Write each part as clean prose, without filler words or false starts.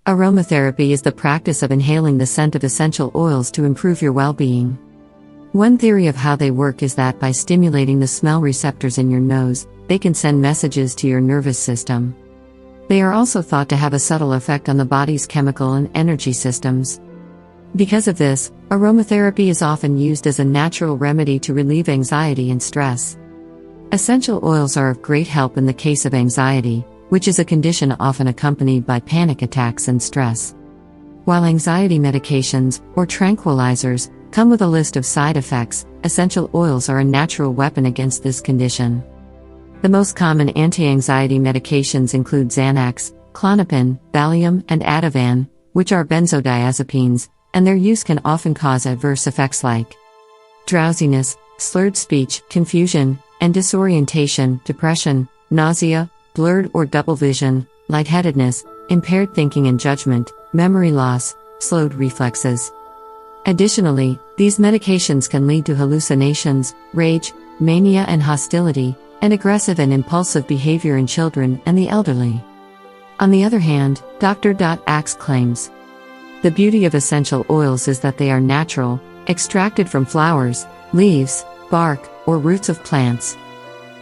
Aromatherapy is the practice of inhaling the scent of essential oils to improve your well-being. One theory of how they work is that by stimulating the smell receptors in your nose, they can send messages to your nervous system. They are also thought to have a subtle effect on the body's chemical and energy systems. Because of this, aromatherapy is often used as a natural remedy to relieve anxiety and stress. Essential oils are of great help in the case of anxiety, which is a condition often accompanied by panic attacks and stress. While anxiety medications, or tranquilizers, come with a list of side effects, essential oils are a natural weapon against this condition. The most common anti-anxiety medications include Xanax, Klonopin, Valium, and Ativan, which are benzodiazepines, and their use can often cause adverse effects like drowsiness, slurred speech, confusion, and disorientation, depression, nausea, blurred or double vision, lightheadedness, impaired thinking and judgment, memory loss, slowed reflexes. Additionally, these medications can lead to hallucinations, rage, mania and hostility, and aggressive and impulsive behavior in children and the elderly. On the other hand, Dr. Axe claims, the beauty of essential oils is that they are natural, extracted from flowers, leaves, bark, or roots of plants.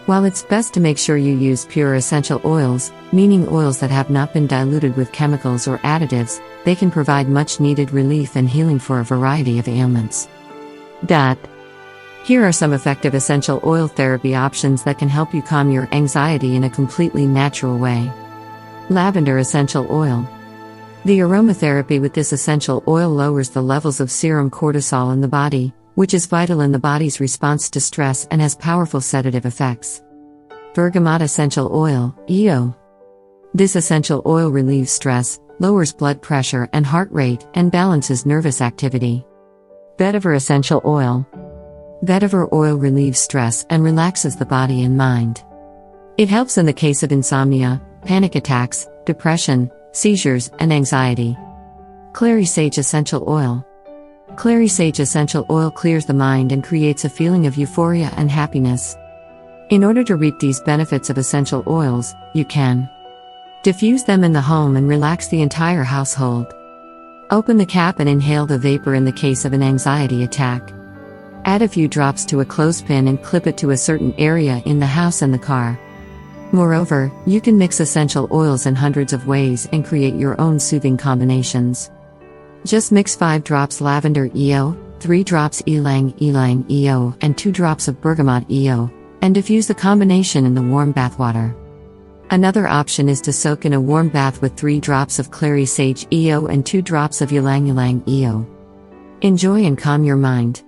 While it's best to make sure you use pure essential oils, meaning oils that have not been diluted with chemicals or additives, they can provide much-needed relief and healing for a variety of ailments. Here are some effective essential oil therapy options that can help you calm your anxiety in a completely natural way. Lavender Essential Oil. The aromatherapy with this essential oil lowers the levels of serum cortisol in the body, which is vital in the body's response to stress and has powerful sedative effects. Bergamot Essential Oil, EO. This essential oil relieves stress, lowers blood pressure and heart rate, and balances nervous activity. Vetiver Essential Oil. Vetiver oil relieves stress and relaxes the body and mind. It helps in the case of insomnia, panic attacks, depression, seizures, and anxiety. Clary Sage Essential Oil. Clary Sage Essential Oil clears the mind and creates a feeling of euphoria and happiness. In order to reap these benefits of essential oils, you can diffuse them in the home and relax the entire household. Open the cap and inhale the vapor in the case of an anxiety attack. Add a few drops to a clothespin and clip it to a certain area in the house and the car. Moreover, you can mix essential oils in hundreds of ways and create your own soothing combinations. Just mix 5 drops lavender EO, 3 drops ylang ylang EO, and 2 drops of bergamot EO, and diffuse the combination in the warm bathwater. Another option is to soak in a warm bath with 3 drops of Clary Sage EO and 2 drops of ylang ylang EO. Enjoy and calm your mind.